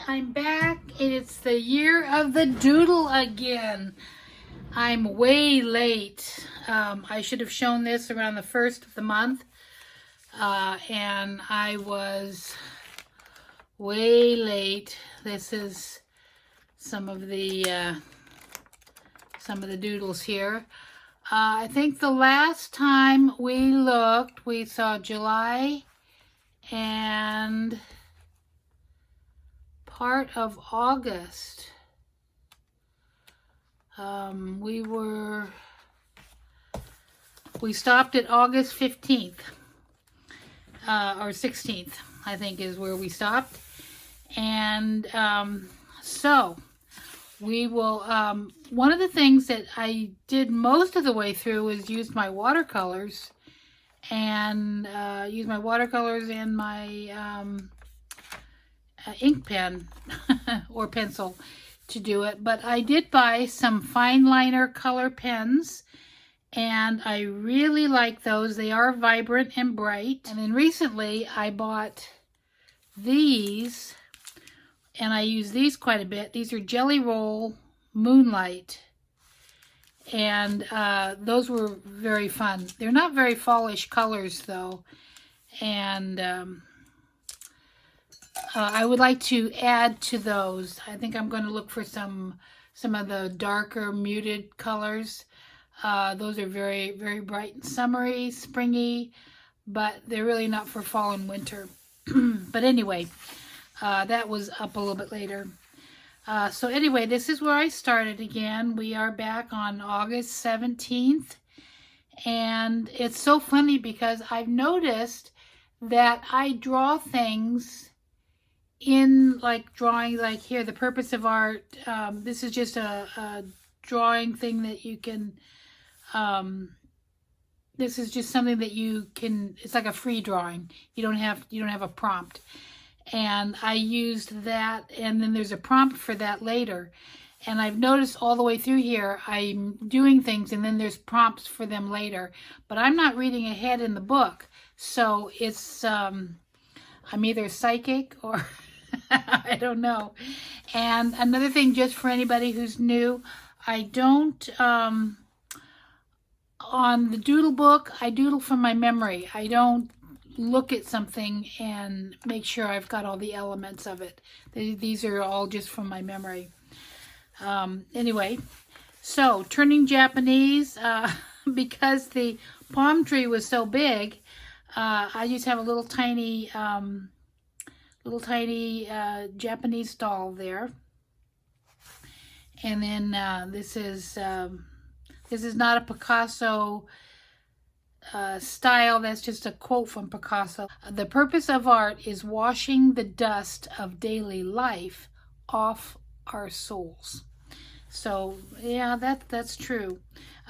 I'm back, and it's the year of the doodle again. I'm way late. I should have shown this around the 1st of the month, and I was way late. This is some of the doodles here. I think the last time we looked, we saw July and part of August. We stopped at August 15th, or 16th, I think is where we stopped. And so we will, one of the things that I did most of the way through was use my watercolors and my ink pen or pencil to do it. But I did buy some fine liner color pens, and I really like those. They are vibrant and bright. And then recently I bought these, and I use these quite a bit. These are Jelly Roll Moonlight, and those were very fun. They're not very fallish colors though, and I would like to add to those. I think I'm going to look for some of the darker muted colors. Those are very, very bright and summery, springy, but they're really not for fall and winter. But anyway, that was up a little bit later. So anyway, this is where I started again. We are back on August 17th. And it's so funny because I've noticed that I draw things in like drawing, like here, the purpose of art. This is just a drawing thing that you can, this is just something that you can, it's like a free drawing. You don't have a prompt. And I used that, and then there's a prompt for that later. And I've noticed all the way through here, I'm doing things and then there's prompts for them later. But I'm not reading ahead in the book. So it's, I'm either psychic or I don't know. And another thing, just for anybody who's new, I don't, on the doodle book, I doodle from my memory. I don't look at something and make sure I've got all the elements of it. These are all just from my memory. Anyway, so turning Japanese, because the palm tree was so big, I just have a little tiny Japanese doll there. And then this is not a Picasso style. That's just a quote from Picasso. The purpose of art is washing the dust of daily life off our souls. So yeah, that's true.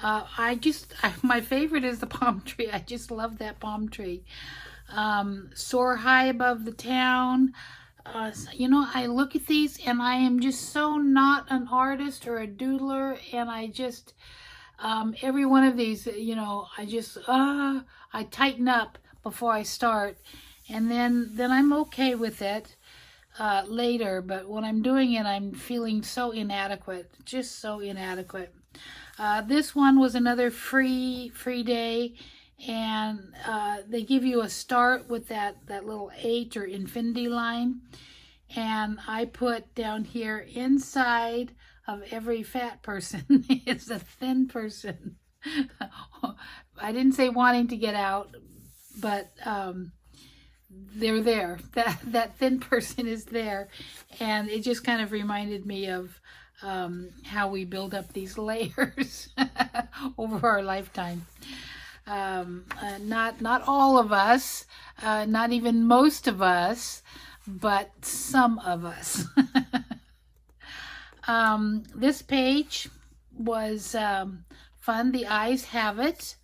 My favorite is the palm tree. I just love that palm tree. Soar high above the town. You know, I look at these and I am just so not an artist or a doodler, and I just every one of these, you know, I tighten up before I start, and then I'm okay with it later. But when I'm doing it, I'm feeling so inadequate, just so inadequate. This one was another free day, and they give you a start with that little 8 or infinity line, and I put down here, inside of every fat person is a thin person. I didn't say wanting to get out, but they're there. That thin person is there, and it just kind of reminded me of how we build up these layers over our lifetime. Not all of us, not even most of us, but some of us. This page was fun. The eyes have it,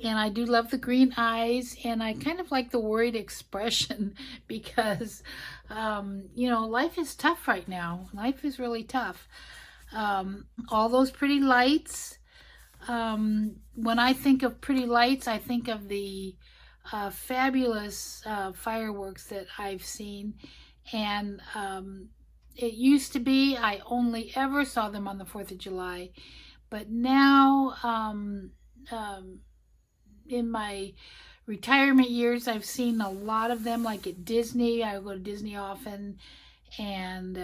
and I do love the green eyes, and I kind of like the worried expression because you know, life is tough right now. Life is really tough. All those pretty lights. When I think of pretty lights, I think of the fabulous fireworks that I've seen, And it used to be I only ever saw them on the 4th of July, but now in my retirement years, I've seen a lot of them, like at Disney. I go to Disney often, and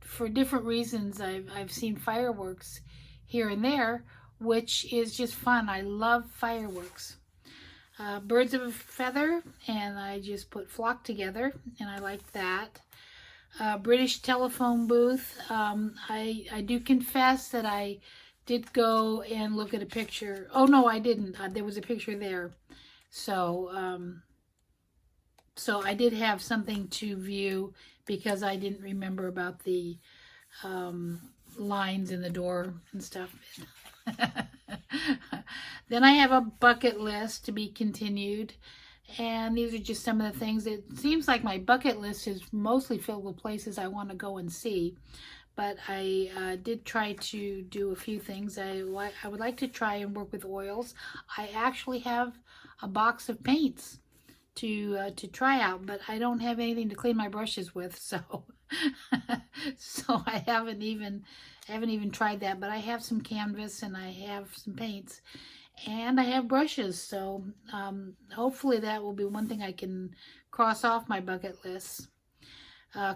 for different reasons, I've seen fireworks here and there, which is just fun. I love fireworks. Birds of a feather, and I just put flock together, and I like that. British telephone booth. I do confess that I did go and look at a picture. Oh no, I didn't. There was a picture there, so so I did have something to view because I didn't remember about the lines in the door and stuff. Then I have a bucket list to be continued. And these are just some of the things. It seems like my bucket list is mostly filled with places I want to go and see. But I did try to do a few things. I would like to try and work with oils. I actually have a box of paints to try out, but I don't have anything to clean my brushes with, so so I haven't even tried that. But I have some canvas and I have some paints and I have brushes, so hopefully that will be one thing I can cross off my bucket list.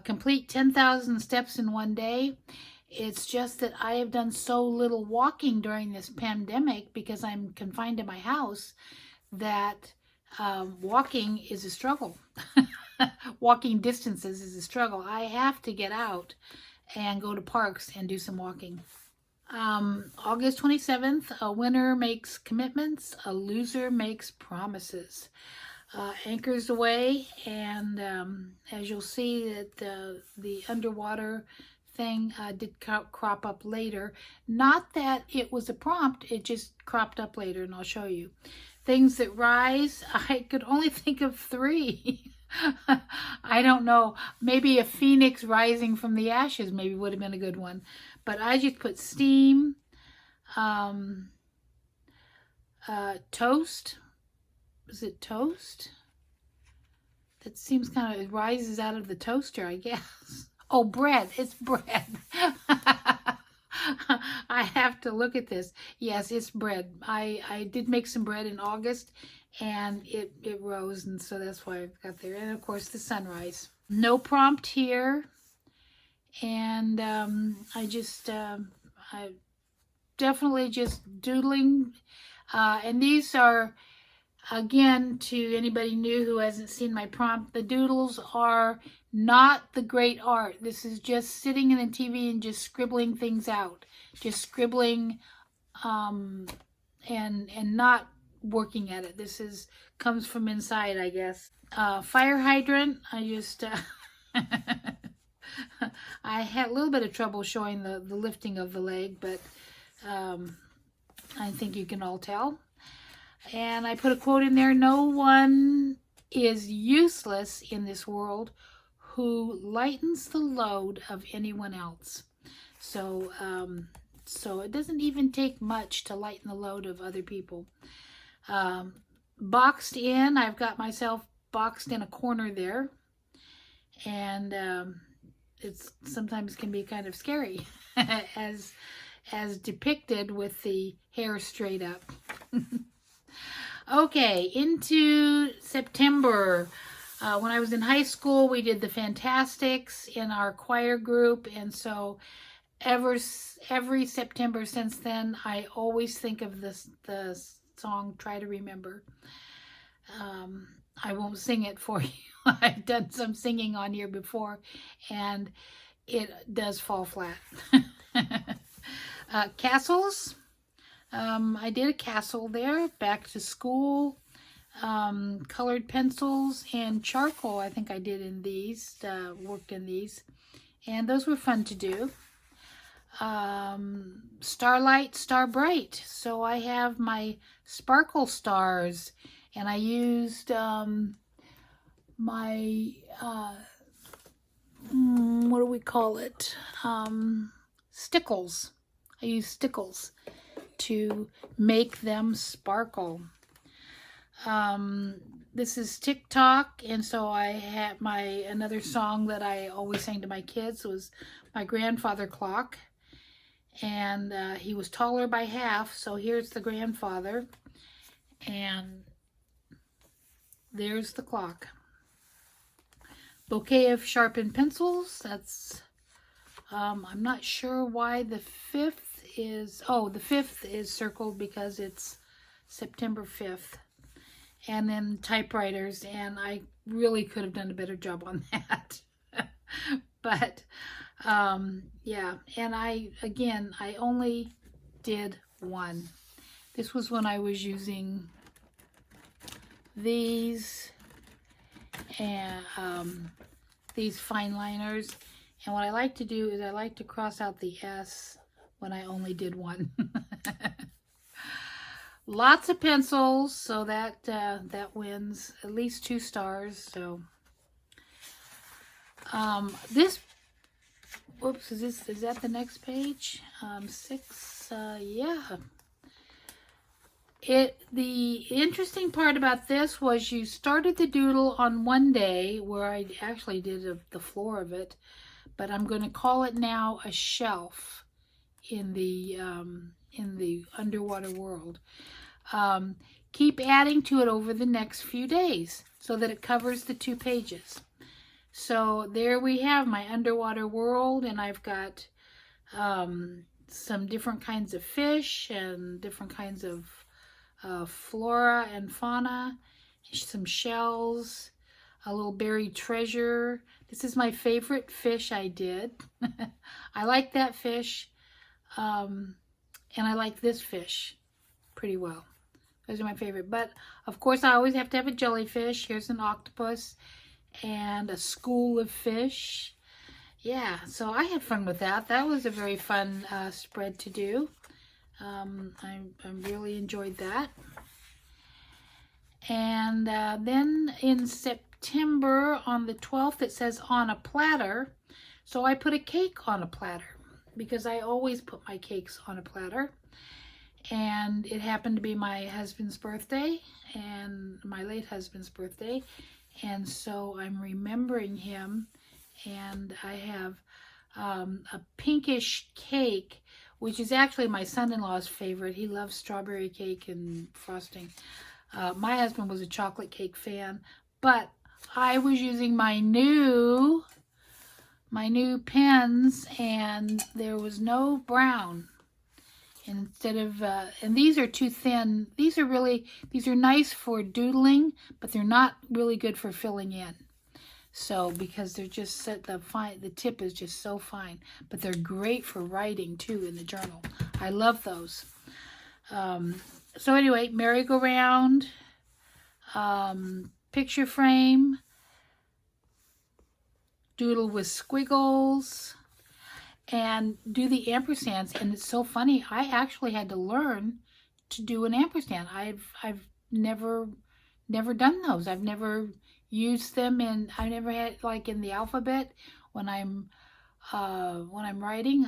Complete 10,000 steps in one day. It's just that I have done so little walking during this pandemic because I'm confined to my house that walking is a struggle. Walking distances is a struggle. I have to get out and go to parks and do some walking. August 27th, a winner makes commitments, a loser makes promises. Anchors away, and as you'll see that the underwater thing did crop up later. Not that it was a prompt, it just cropped up later, and I'll show you. Things that rise, I could only think of 3. I don't know, maybe a phoenix rising from the ashes maybe would have been a good one, but I just put steam, toast. Is it toast? That seems kind of, it rises out of the toaster, I guess. Oh, bread. It's bread. I have to look at this. Yes, it's bread. I did make some bread in August, and it rose, and so that's why I've got there. And of course, the sunrise. No prompt here. And I definitely just doodling. And these are, again, to anybody new who hasn't seen my prompt, the doodles are not the great art. This is just sitting in the TV and just scribbling things out. Just scribbling and not working at it. This comes from inside, I guess. Fire hydrant, I just... I had a little bit of trouble showing the lifting of the leg, but I think you can all tell. And I put a quote in there: no one is useless in this world who lightens the load of anyone else. So, so it doesn't even take much to lighten the load of other people. Boxed in, I've got myself boxed in a corner there. And it's sometimes can be kind of scary as depicted with the hair straight up. Okay, into September. When I was in high school, we did the Fantastics in our choir group, and so every September since then, I always think of the song "Try to Remember." I won't sing it for you. I've done some singing on here before, and it does fall flat. Castles. I did a castle there. Back to school. Colored pencils and charcoal. I think I did in these. Worked in these, and those were fun to do. Starlight, Star Bright. So I have my sparkle stars, and I used my what do we call it? Stickles. I use stickles to make them sparkle. This is TikTok, and so I had another song that I always sang to my kids was My Grandfather Clock, and he was taller by half, so here's the grandfather, and there's the clock. Bouquet of sharpened pencils. That's I'm not sure why the 5th is, the 5th is circled because it's September 5th. And then typewriters, and I really could have done a better job on that. But yeah, and I only did one. This was when I was using these and these fine liners. And what I like to do is I like to cross out the S when I only did one. Lots of pencils, so that wins at least 2 stars. So this, whoops, is that the next page? 6, yeah. The interesting part about this was you started the doodle on one day, where I actually did the floor of it, but I'm going to call it now a shelf in the underwater world. Keep adding to it over the next few days so that it covers the 2 pages. So there we have my underwater world, and I've got some different kinds of fish and different kinds of flora and fauna, some shells, a little buried treasure. This is my favorite fish I did. I like that fish, and I like this fish pretty well. Those are my favorite. But of course I always have to have a jellyfish. Here's an octopus and a school of fish. Yeah, so I had fun with that. That was a very fun spread to do. I really enjoyed that. And then in September on the 12th it says on a platter. So I put a cake on a platter because I always put my cakes on a platter. And it happened to be my husband's birthday, and my late husband's birthday, and so I'm remembering him. And I have a pinkish cake, which is actually my son-in-law's favorite. He loves strawberry cake and frosting. My husband was a chocolate cake fan, but I was using my new pens, and there was no brown. And instead of, and these are too thin. These are nice for doodling, but they're not really good for filling in. So, because they're just set, the tip is just so fine. But they're great for writing too in the journal. I love those. So anyway, merry-go-round, picture frame, doodle with squiggles, and do the ampersands. And it's so funny, I actually had to learn to do an ampersand. I've never done those. I've never used them, and I never had, like, in the alphabet when I'm writing,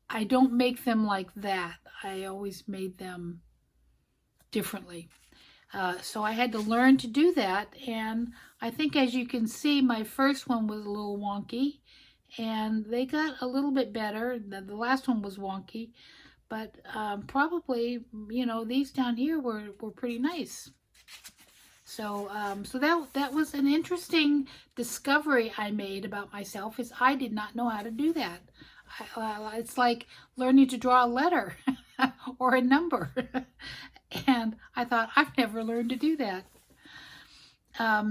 I don't make them like that. I always made them differently. So I had to learn to do that, and I think, as you can see, my first one was a little wonky, and they got a little bit better. The last one was wonky, but probably, you know, these down here were pretty nice. So so that was an interesting discovery I made about myself, is I did not know how to do that. It's like learning to draw a letter or a number. And I thought, I've never learned to do that.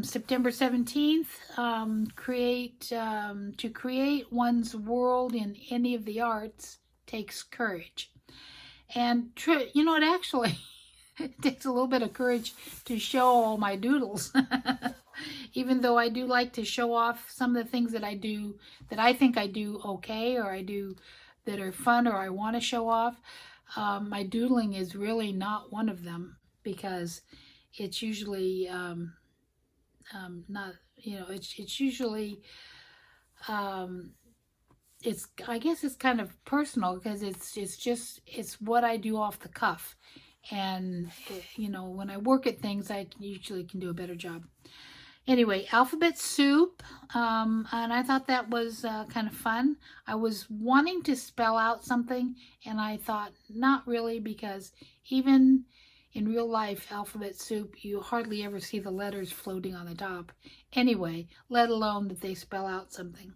September 17th, to create one's world in any of the arts takes courage. And you know, it actually it takes a little bit of courage to show all my doodles. Even though I do like to show off some of the things that I do, that I think I do okay, or I do that are fun, or I want to show off. My doodling is really not one of them, because it's usually not, you know, it's usually I guess it's kind of personal, because it's what I do off the cuff. And, you know, when I work at things, I usually can do a better job. Anyway, alphabet soup, and I thought that was kind of fun. I was wanting to spell out something, and I thought not really, because even in real life alphabet soup, you hardly ever see the letters floating on the top. Anyway, let alone that they spell out something.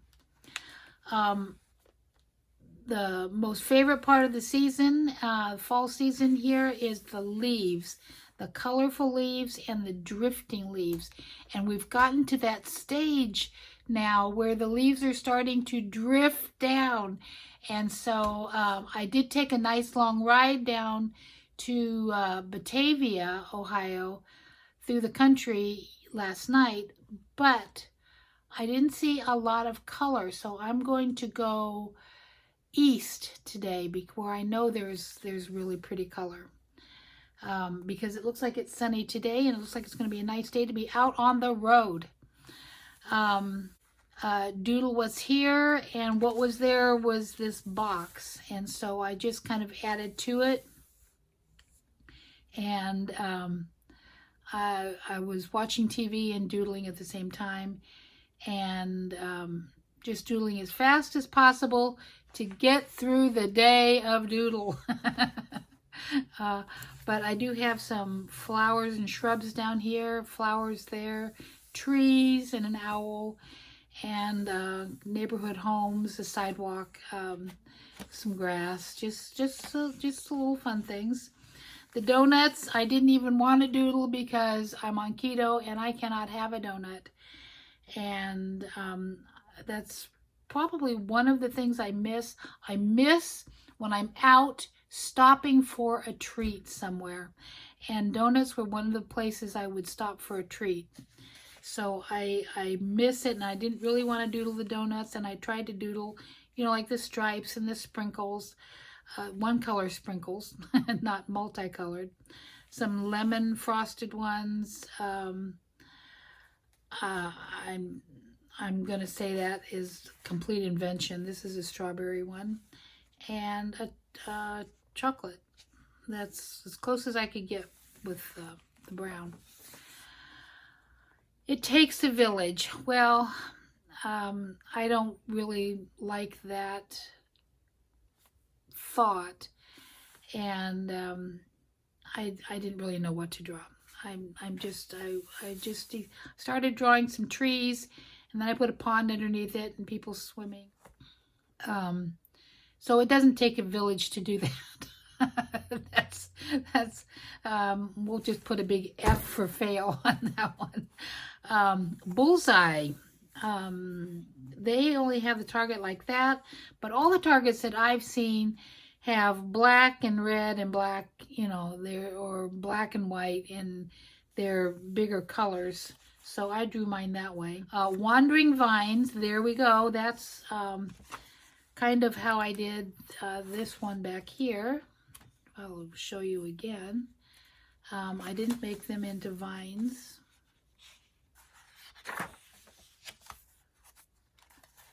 The most favorite part of the season, fall season here, is the leaves. The colorful leaves and the drifting leaves. And we've gotten to that stage now where the leaves are starting to drift down. And so I did take a nice long ride down to Batavia, Ohio, through the country last night, but I didn't see a lot of color. So I'm going to go east today, where I know there's really pretty color. Because it looks like it's sunny today, and it looks like it's going to be a nice day to be out on the road. Doodle was here, and what was there was this box, and so I just kind of added to it. And I was watching TV and doodling at the same time, and just doodling as fast as possible to get through the day of Doodle. But I do have some flowers and shrubs down here, flowers there, trees, and an owl, and neighborhood homes, a sidewalk, some grass, just little fun things. The donuts, I didn't even want to doodle because I'm on keto and I cannot have a donut. And that's probably one of the things I miss. I miss when I'm out stopping for a treat somewhere. And donuts were one of the places I would stop for a treat. So I miss it, and I didn't really want to doodle the donuts, and I tried to doodle, you know, like the stripes and the sprinkles, one color sprinkles, not multicolored, some lemon frosted ones. I'm going to say that is complete invention. This is a strawberry one, and a chocolate. That's as close as I could get with the brown. It takes a village. Well, I don't really like that thought, and I didn't really know what to draw. I just started drawing some trees, and then I put a pond underneath it and people swimming. So it doesn't take a village to do that. that's we'll just put a big F for fail on that one. Bullseye. They only have the target like that, but all the targets that I've seen have black and red and black, you know, or black and white, and they're bigger colors. So I drew mine that way. Wandering vines, there we go. That's kind of how I did this one back here. I'll show you again. I didn't make them into vines.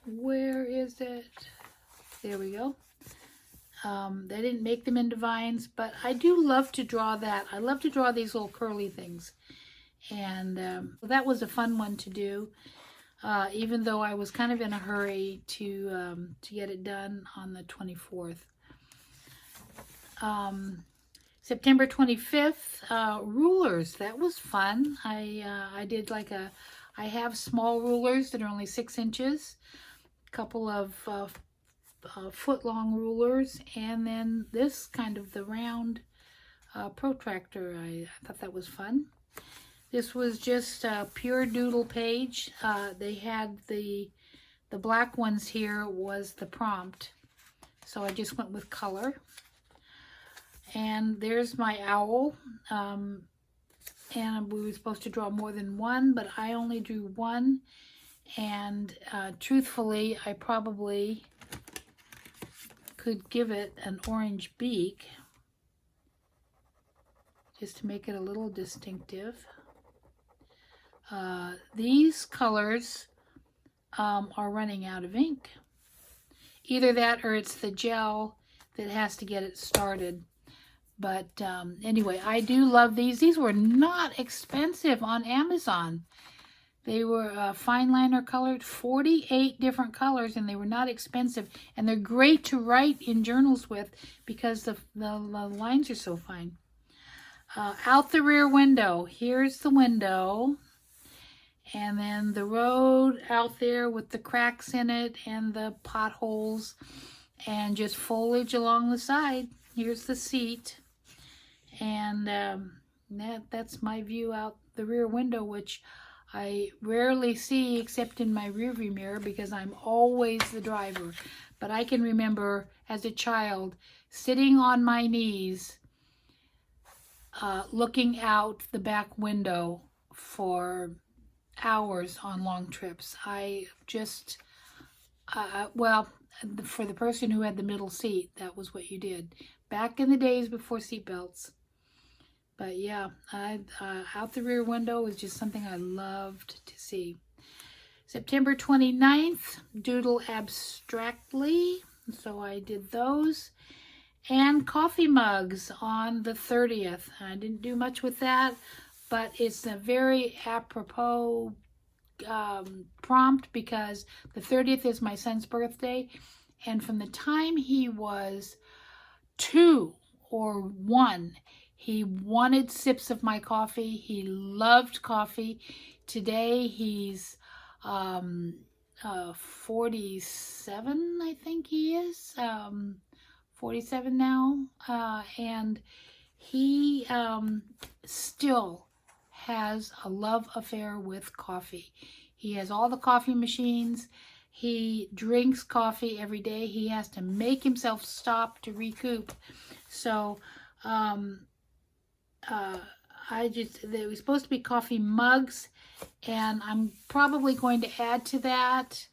Where is it? There we go. They didn't make them into vines, but I do love to draw that. I love to draw these little curly things. And that was a fun one to do, even though I was kind of in a hurry to get it done on the 24th. September 25th, rulers. That was fun. I did like I have small rulers that are only 6 inches, a couple of foot-long rulers, and then this kind of the round protractor. I thought that was fun. This was just a pure doodle page. They had the black ones here was the prompt, so I just went with color. And there's my owl. And we were supposed to draw more than one, but I only drew one. And truthfully, I probably could give it an orange beak just to make it a little distinctive. These colors are running out of ink. Either that or it's the gel that has to get it started. But anyway, I do love these. These were not expensive on Amazon. They were fine liner colored, 48 different colors, and they were not expensive. And they're great to write in journals with because the lines are so fine. Out the rear window. Here's the window. And then the road out there with the cracks in it and the potholes and just foliage along the side. Here's the seat. And that's my view out the rear window, which I rarely see except in my rearview mirror because I'm always the driver. But I can remember as a child sitting on my knees looking out the back window for hours on long trips. I just, well, for the person who had the middle seat, that was what you did. Back in the days before seatbelts. But yeah, out the rear window is just something I loved to see. September 29th, doodle abstractly. So I did those. And coffee mugs on the 30th. I didn't do much with that, but it's a very apropos prompt because the 30th is my son's birthday. And from the time he was 2 or 1, he wanted sips of my coffee. He loved coffee. Today he's 47, I think he is. 47 now. And he still has a love affair with coffee. He has all the coffee machines. He drinks coffee every day. He has to make himself stop to recoup. So there was supposed to be coffee mugs, and I'm probably going to add to that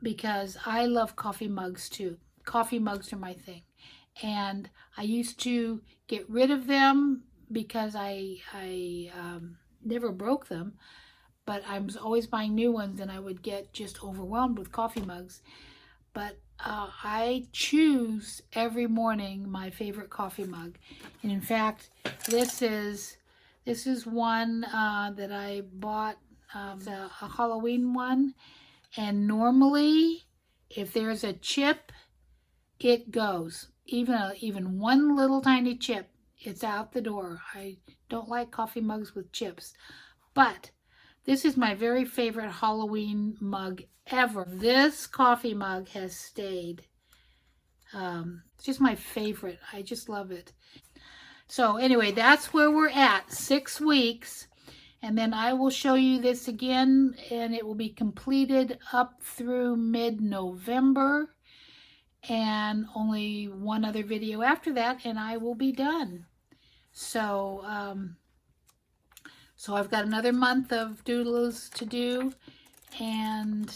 because I love coffee mugs too. Coffee mugs are my thing. And I used to get rid of them because I never broke them, but I was always buying new ones and I would get just overwhelmed with coffee mugs. But I choose every morning my favorite coffee mug. And in fact, this is one that I bought, a Halloween one. And normally, if there's a chip, it goes. Even one little tiny chip, it's out the door. I don't like coffee mugs with chips. But this is my very favorite Halloween mug ever. This coffee mug has stayed. It's just my favorite. I just love it. So anyway, that's where we're at. 6 weeks. And then I will show you this again, and it will be completed up through mid-November. And only one other video after that, and I will be done. So, so I've got another month of doodles to do, and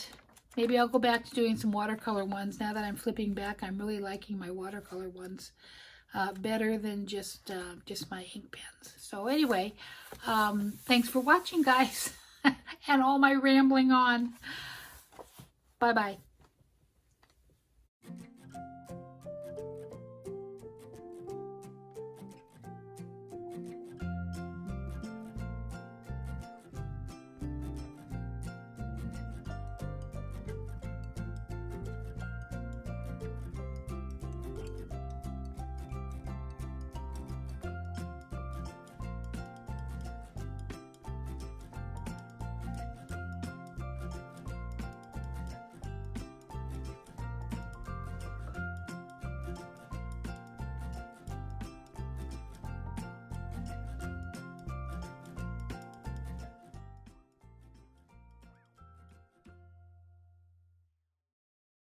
maybe I'll go back to doing some watercolor ones. Now that I'm flipping back, I'm really liking my watercolor ones better than just my ink pens. So anyway, thanks for watching, guys, and all my rambling on. Bye-bye.